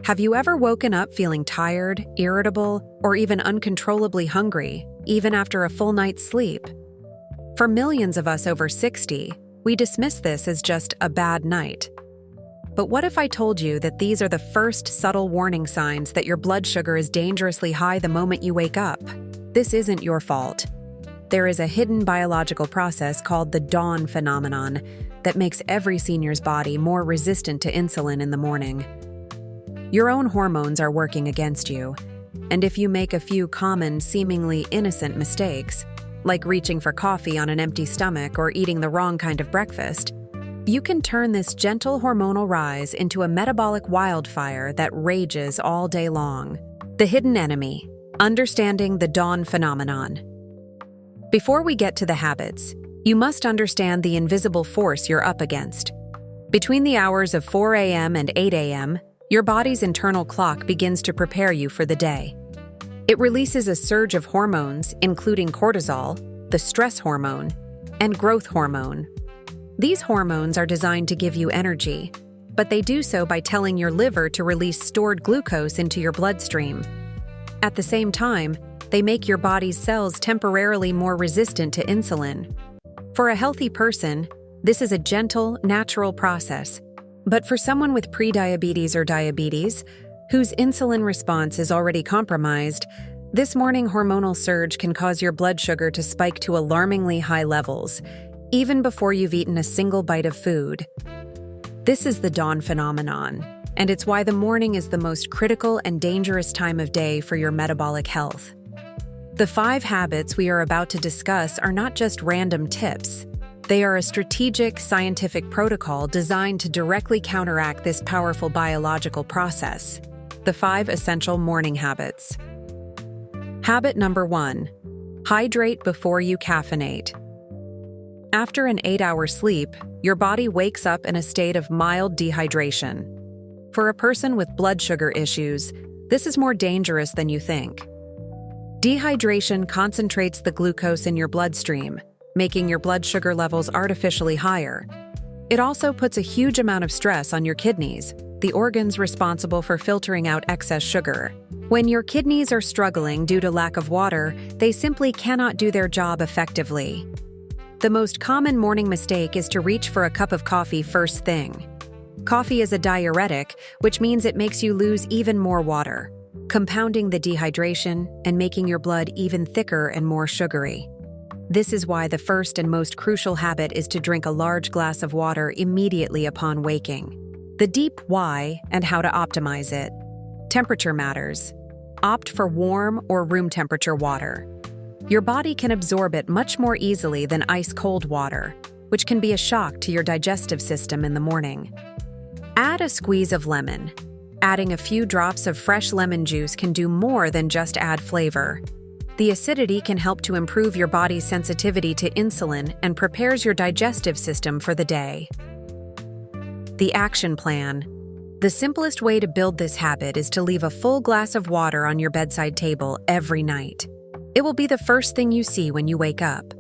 Have you ever woken up feeling tired, irritable, or even uncontrollably hungry, even after a full night's sleep? For millions of us over 60, we dismiss this as just a bad night. But what if I told you that these are the first subtle warning signs that your blood sugar is dangerously high the moment you wake up? This isn't your fault. There is a hidden biological process called the dawn phenomenon that makes every senior's body more resistant to insulin in the morning. Your own hormones are working against you, and if you make a few common, seemingly innocent mistakes, like reaching for coffee on an empty stomach or eating the wrong kind of breakfast, you can turn this gentle hormonal rise into a metabolic wildfire that rages all day long. The hidden enemy: understanding the dawn phenomenon. Before we get to the habits, you must understand the invisible force you're up against. Between the hours of 4 a.m. and 8 a.m., your body's internal clock begins to prepare you for the day. It releases a surge of hormones, including cortisol, the stress hormone, and growth hormone. These hormones are designed to give you energy, but they do so by telling your liver to release stored glucose into your bloodstream. At the same time, they make your body's cells temporarily more resistant to insulin. For a healthy person, this is a gentle, natural process. But for someone with prediabetes or diabetes, whose insulin response is already compromised, this morning hormonal surge can cause your blood sugar to spike to alarmingly high levels, even before you've eaten a single bite of food. This is the dawn phenomenon, and it's why the morning is the most critical and dangerous time of day for your metabolic health. The 5 habits we are about to discuss are not just random tips. They are a strategic, scientific protocol designed to directly counteract this powerful biological process. The 5 essential morning habits. Habit number 1: hydrate before you caffeinate. After an 8-hour sleep, your body wakes up in a state of mild dehydration. For a person with blood sugar issues, this is more dangerous than you think. Dehydration concentrates the glucose in your bloodstream, making your blood sugar levels artificially higher. It also puts a huge amount of stress on your kidneys, the organs responsible for filtering out excess sugar. When your kidneys are struggling due to lack of water, they simply cannot do their job effectively. The most common morning mistake is to reach for a cup of coffee first thing. Coffee is a diuretic, which means it makes you lose even more water, compounding the dehydration and making your blood even thicker and more sugary. This is why the first and most crucial habit is to drink a large glass of water immediately upon waking. The deep why and how to optimize it. Temperature matters. Opt for warm or room temperature water. Your body can absorb it much more easily than ice-cold water, which can be a shock to your digestive system in the morning. Add a squeeze of lemon. Adding a few drops of fresh lemon juice can do more than just add flavor. The acidity can help to improve your body's sensitivity to insulin and prepares your digestive system for the day. The action plan. The simplest way to build this habit is to leave a full glass of water on your bedside table every night. It will be the first thing you see when you wake up.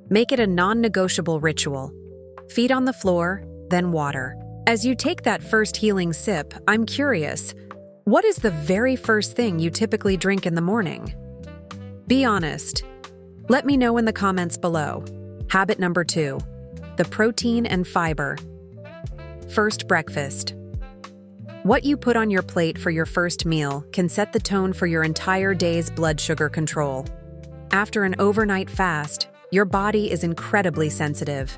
Make it a non-negotiable ritual. Feet on the floor, then water. As you take that first healing sip, I'm curious, what is the very first thing you typically drink in the morning? Be honest. Let me know in the comments below. Habit number 2: the protein and fiber. First, breakfast. What you put on your plate for your first meal can set the tone for your entire day's blood sugar control. After an overnight fast, your body is incredibly sensitive.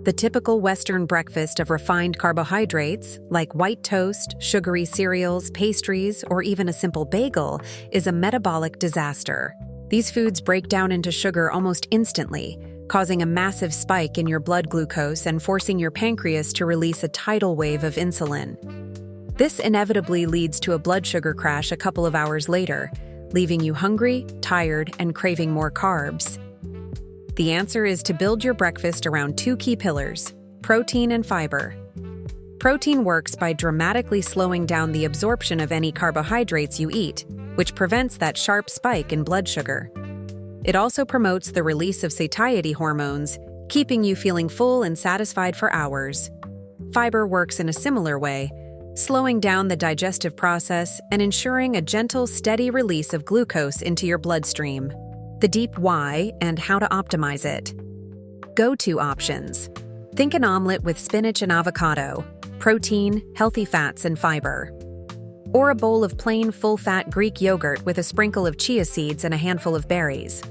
The typical Western breakfast of refined carbohydrates, like white toast, sugary cereals, pastries, or even a simple bagel, is a metabolic disaster. These foods break down into sugar almost instantly, causing a massive spike in your blood glucose and forcing your pancreas to release a tidal wave of insulin. This inevitably leads to a blood sugar crash a couple of hours later, leaving you hungry, tired, and craving more carbs. The answer is to build your breakfast around 2 key pillars: protein and fiber. Protein works by dramatically slowing down the absorption of any carbohydrates you eat, which prevents that sharp spike in blood sugar. It also promotes the release of satiety hormones, keeping you feeling full and satisfied for hours. Fiber works in a similar way, slowing down the digestive process and ensuring a gentle, steady release of glucose into your bloodstream. The deep why and how to optimize it. Go-to options. Think an omelet with spinach and avocado, protein, healthy fats, and fiber. Or a bowl of plain full-fat Greek yogurt with a sprinkle of chia seeds and a handful of berries.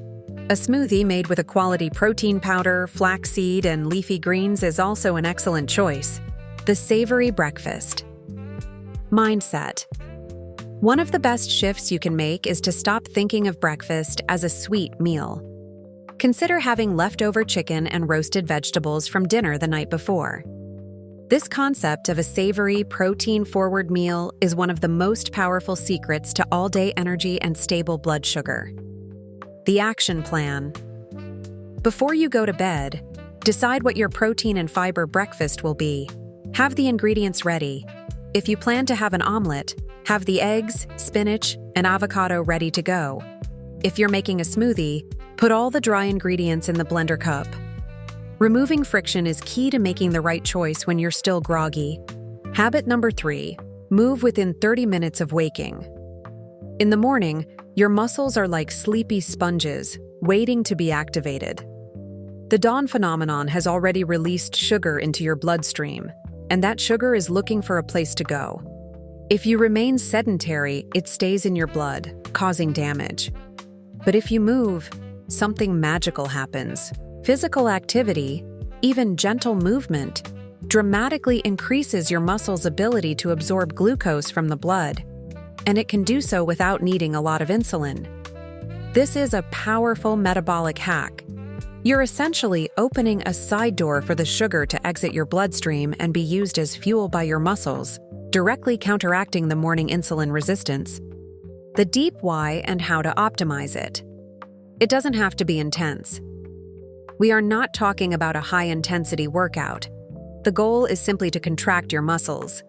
A smoothie made with a quality protein powder, flaxseed, and leafy greens is also an excellent choice. The savory breakfast. Mindset. One of the best shifts you can make is to stop thinking of breakfast as a sweet meal. Consider having leftover chicken and roasted vegetables from dinner the night before. This concept of a savory, protein-forward meal is one of the most powerful secrets to all-day energy and stable blood sugar. The action plan. Before you go to bed, decide what your protein and fiber breakfast will be. Have the ingredients ready. If you plan to have an omelet, have the eggs, spinach, and avocado ready to go. If you're making a smoothie, put all the dry ingredients in the blender cup. Removing friction is key to making the right choice when you're still groggy. Habit number 3, move within 30 minutes of waking. In the morning, your muscles are like sleepy sponges, waiting to be activated. The dawn phenomenon has already released sugar into your bloodstream, and that sugar is looking for a place to go. If you remain sedentary, it stays in your blood, causing damage. But if you move, something magical happens. Physical activity, even gentle movement, dramatically increases your muscles' ability to absorb glucose from the blood, and it can do so without needing a lot of insulin. This is a powerful metabolic hack. You're essentially opening a side door for the sugar to exit your bloodstream and be used as fuel by your muscles, directly counteracting the morning insulin resistance. The deep why and how to optimize it. It doesn't have to be intense. We are not talking about a high-intensity workout. The goal is simply to contract your muscles.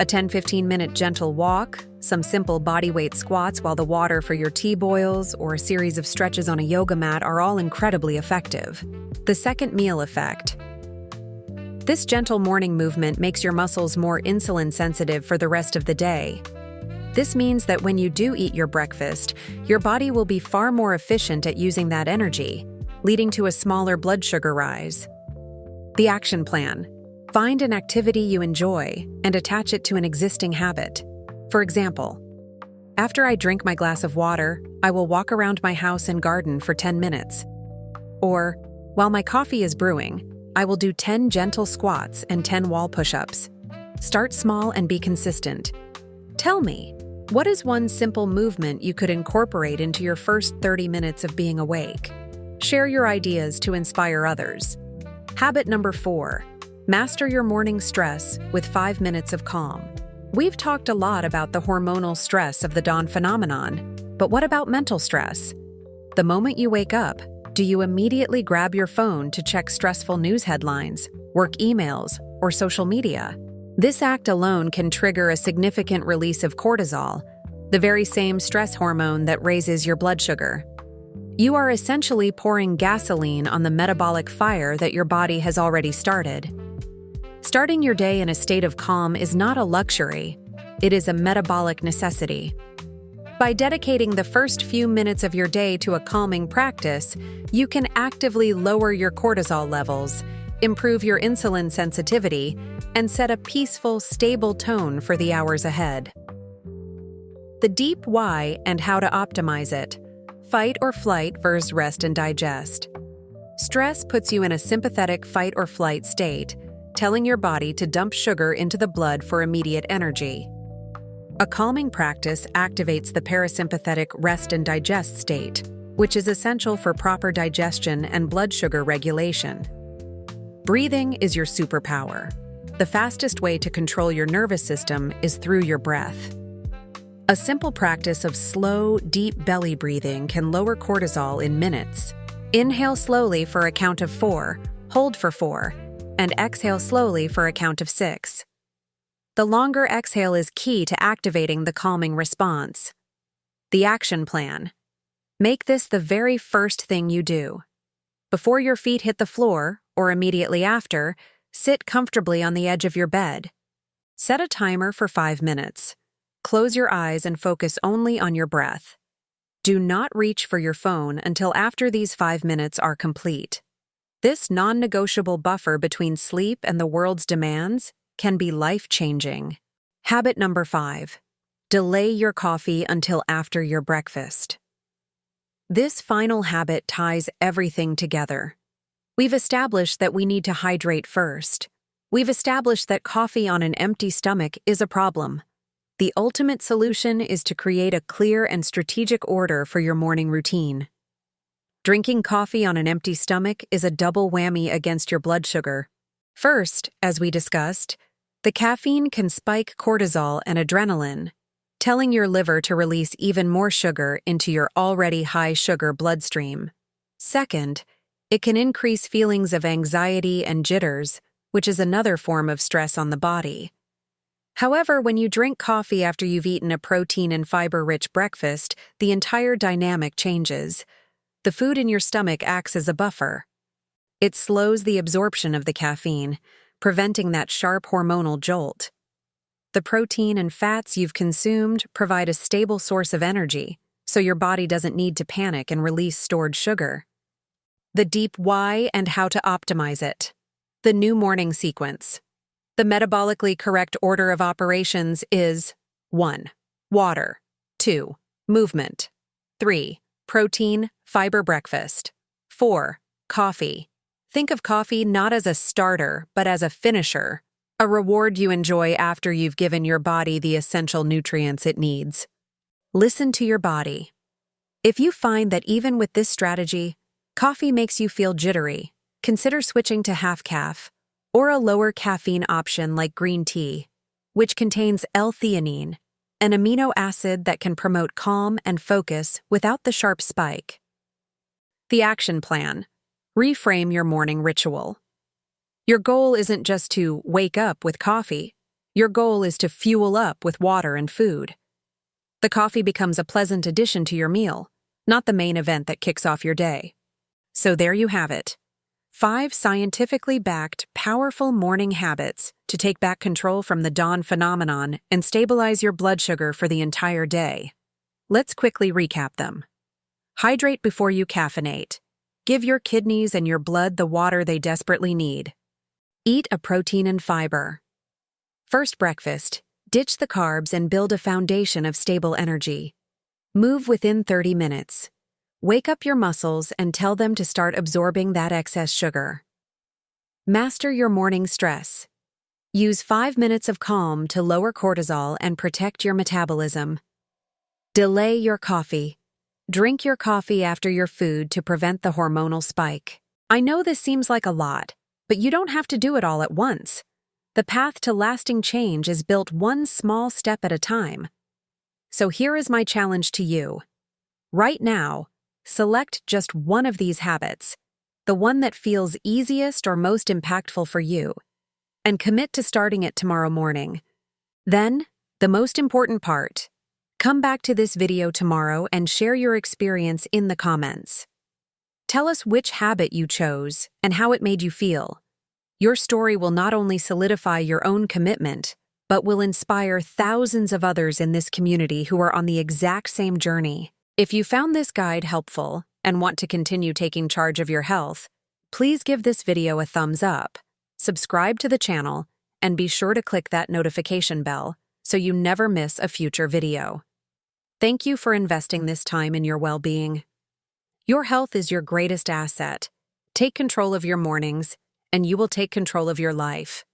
A 10-15-minute gentle walk, some simple bodyweight squats while the water for your tea boils, or a series of stretches on a yoga mat are all incredibly effective. The second meal effect. This gentle morning movement makes your muscles more insulin sensitive for the rest of the day. This means that when you do eat your breakfast, your body will be far more efficient at using that energy, leading to a smaller blood sugar rise. The action plan. Find an activity you enjoy and attach it to an existing habit. For example, after I drink my glass of water, I will walk around my house and garden for 10 minutes. Or, while my coffee is brewing, I will do 10 gentle squats and 10 wall push-ups. Start small and be consistent. Tell me, what is one simple movement you could incorporate into your first 30 minutes of being awake? Share your ideas to inspire others. Habit number 4. Master your morning stress with 5 minutes of calm. We've talked a lot about the hormonal stress of the dawn phenomenon, but what about mental stress? The moment you wake up, do you immediately grab your phone to check stressful news headlines, work emails, or social media? This act alone can trigger a significant release of cortisol, the very same stress hormone that raises your blood sugar. You are essentially pouring gasoline on the metabolic fire that your body has already started. Starting your day in a state of calm is not a luxury, it is a metabolic necessity. By dedicating the first few minutes of your day to a calming practice, you can actively lower your cortisol levels, improve your insulin sensitivity, and set a peaceful, stable tone for the hours ahead. The deep why and how to optimize it. Fight or flight versus rest and digest. Stress puts you in a sympathetic fight or flight state, telling your body to dump sugar into the blood for immediate energy. A calming practice activates the parasympathetic rest and digest state, which is essential for proper digestion and blood sugar regulation. Breathing is your superpower. The fastest way to control your nervous system is through your breath. A simple practice of slow, deep belly breathing can lower cortisol in minutes. Inhale slowly for a count of 4, hold for 4, and exhale slowly for a count of 6. The longer exhale is key to activating the calming response. The action plan. Make this the very first thing you do. Before your feet hit the floor, or immediately after, sit comfortably on the edge of your bed. Set a timer for 5 minutes. Close your eyes and focus only on your breath. Do not reach for your phone until after these 5 minutes are complete. This non-negotiable buffer between sleep and the world's demands can be life-changing. Habit number 5. Delay your coffee until after your breakfast. This final habit ties everything together. We've established that we need to hydrate first. We've established that coffee on an empty stomach is a problem. The ultimate solution is to create a clear and strategic order for your morning routine. Drinking coffee on an empty stomach is a double whammy against your blood sugar. First, as we discussed, the caffeine can spike cortisol and adrenaline, telling your liver to release even more sugar into your already high sugar bloodstream. Second, it can increase feelings of anxiety and jitters, which is another form of stress on the body. However, when you drink coffee after you've eaten a protein and fiber-rich breakfast, the entire dynamic changes. The food in your stomach acts as a buffer. It slows the absorption of the caffeine, preventing that sharp hormonal jolt. The protein and fats you've consumed provide a stable source of energy, so your body doesn't need to panic and release stored sugar. The deep why and how to optimize it. The new morning sequence. The metabolically correct order of operations is 1. Water. 2. Movement. 3. Protein, fiber breakfast. 4. Coffee. Think of coffee not as a starter, but as a finisher, a reward you enjoy after you've given your body the essential nutrients it needs. Listen to your body. If you find that even with this strategy, coffee makes you feel jittery, consider switching to half-caff, or a lower caffeine option like green tea, which contains L-theanine, an amino acid that can promote calm and focus without the sharp spike. The action plan. Reframe your morning ritual. Your goal isn't just to wake up with coffee. Your goal is to fuel up with water and food. The coffee becomes a pleasant addition to your meal, not the main event that kicks off your day. So there you have it. 5 scientifically backed, powerful morning habits to take back control from the dawn phenomenon and stabilize your blood sugar for the entire day. Let's quickly recap them. Hydrate before you caffeinate. Give your kidneys and your blood the water they desperately need. Eat a protein and fiber. First breakfast, ditch the carbs and build a foundation of stable energy. Move within 30 minutes. Wake up your muscles and tell them to start absorbing that excess sugar. Master your morning stress. Use 5 minutes of calm to lower cortisol and protect your metabolism. Delay your coffee. Drink your coffee after your food to prevent the hormonal spike. I know this seems like a lot, but you don't have to do it all at once. The path to lasting change is built one small step at a time. So here is my challenge to you. Right now, select just one of these habits, the one that feels easiest or most impactful for you, and commit to starting it tomorrow morning. Then, the most important part, come back to this video tomorrow and share your experience in the comments. Tell us which habit you chose and how it made you feel. Your story will not only solidify your own commitment, but will inspire thousands of others in this community who are on the exact same journey. If you found this guide helpful and want to continue taking charge of your health, please give this video a thumbs up, subscribe to the channel, and be sure to click that notification bell so you never miss a future video. Thank you for investing this time in your well-being. Your health is your greatest asset. Take control of your mornings, and you will take control of your life.